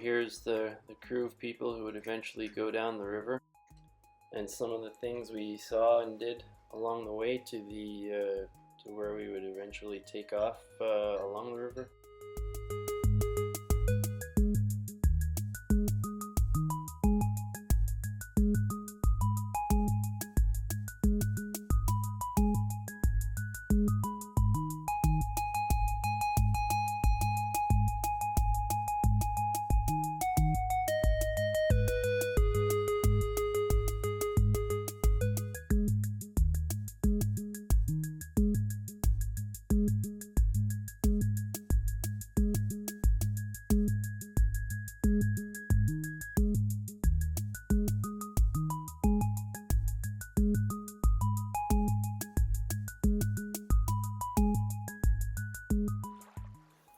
here's the crew of people who would eventually go down the river, and some of the things we saw and did along the way to where we would eventually take off along the river.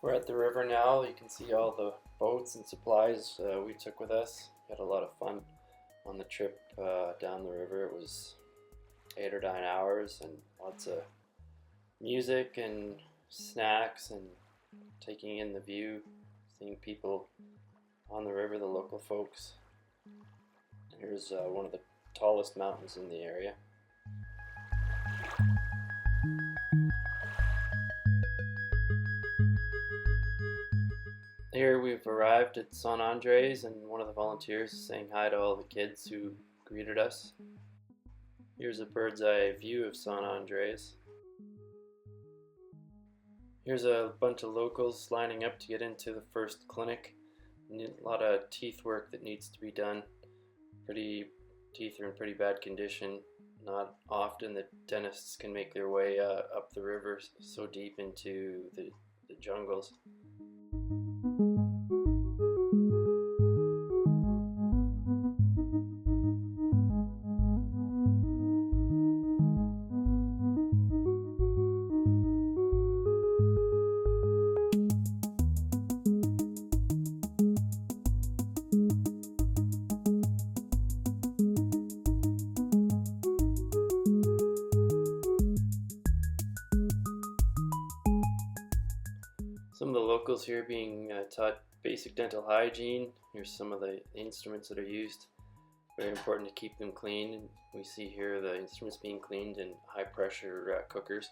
We're at the river now. You can see all the boats and supplies we took with us. We had a lot of fun on the trip down the river. It was 8 or 9 hours and lots of music and snacks and taking in the view, seeing people on the river, the local folks. Here's one of the tallest mountains in the area. Here we've arrived at San Andres, and one of the volunteers is saying hi to all the kids who greeted us. Here's a bird's eye view of San Andres. Here's a bunch of locals lining up to get into the first clinic. A lot of teeth work that needs to be done. Teeth are in pretty bad condition. Not often that dentists can make their way up the river so deep into the jungles. Some of the locals here being taught basic dental hygiene. Here's some of the instruments that are used. Very important to keep them clean. And we see here the instruments being cleaned in high pressure cookers.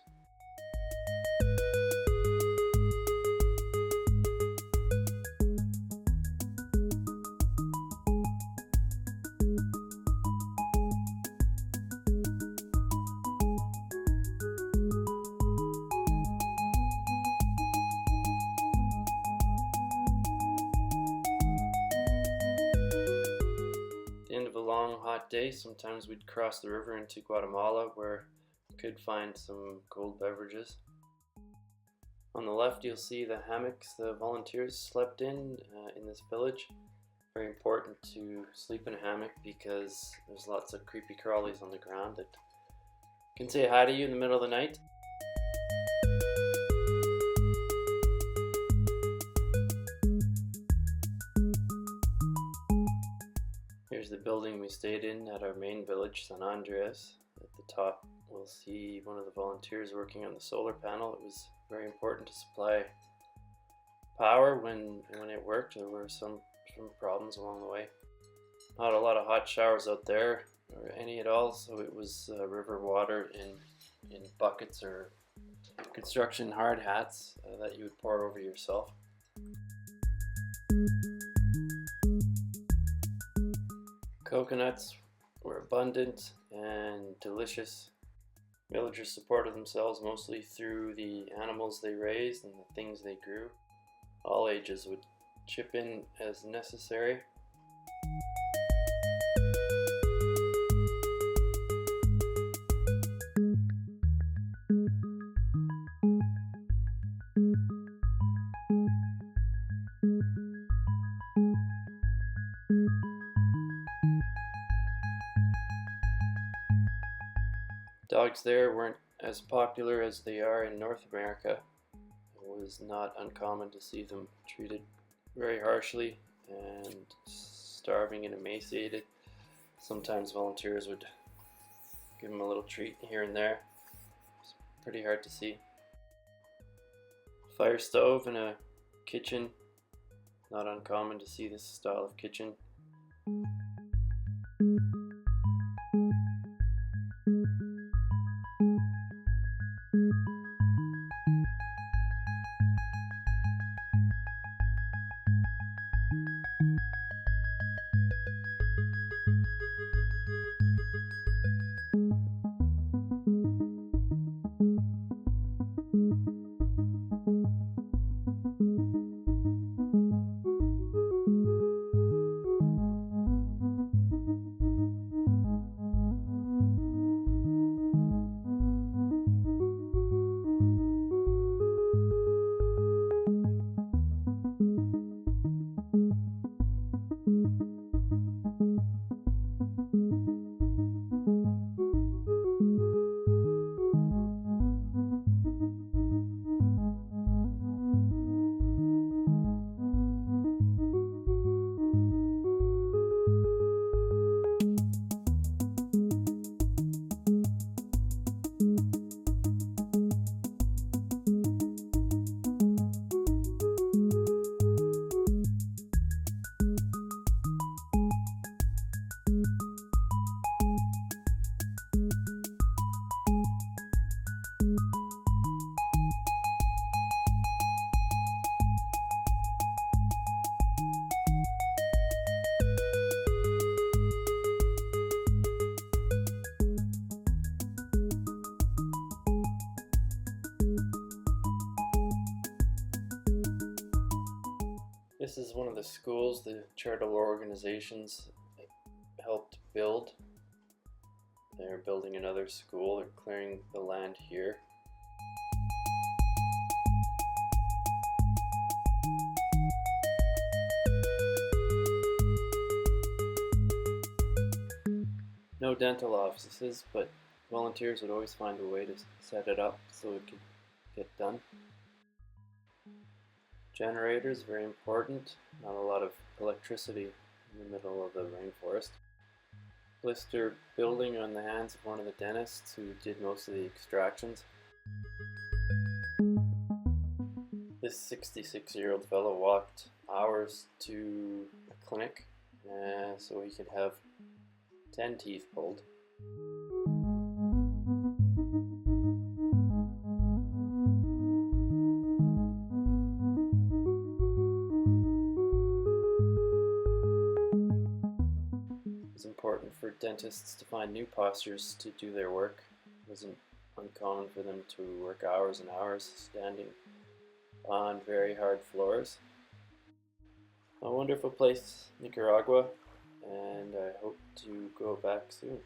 Long hot day, sometimes we'd cross the river into Guatemala where we could find some cold beverages. On the left you'll see the hammocks the volunteers slept in this village. Very important to sleep in a hammock because there's lots of creepy crawlies on the ground that can say hi to you in the middle of the night. Here's the building we stayed in at our main village, San Andres. At the top we'll see one of the volunteers working on the solar panel. It was very important to supply power when it worked. There were some problems along the way. Not a lot of hot showers out there, or any at all, so it was river water in buckets or construction hard hats that you would pour over yourself. Coconuts were abundant and delicious. Villagers supported themselves mostly through the animals they raised and the things they grew. All ages would chip in as necessary. Dogs there weren't as popular as they are in North America. It was not uncommon to see them treated very harshly and starving and emaciated. Sometimes volunteers would give them a little treat here and there. It's pretty hard to see. Fire stove and a kitchen Not uncommon to see this style of kitchen. This is one of the schools the charitable organizations helped build. They're building another school. They're clearing the land here. No dental offices, but volunteers would always find a way to set it up so it could get done. Generators, very important. Not a lot of electricity in the middle of the rainforest. Blister building on the hands of one of the dentists who did most of the extractions. This 66-year-old fellow walked hours to a clinic so he could have 10 teeth pulled. It's important for dentists to find new postures to do their work. It wasn't uncommon for them to work hours and hours standing on very hard floors. A wonderful place, Nicaragua, and I hope to go back soon.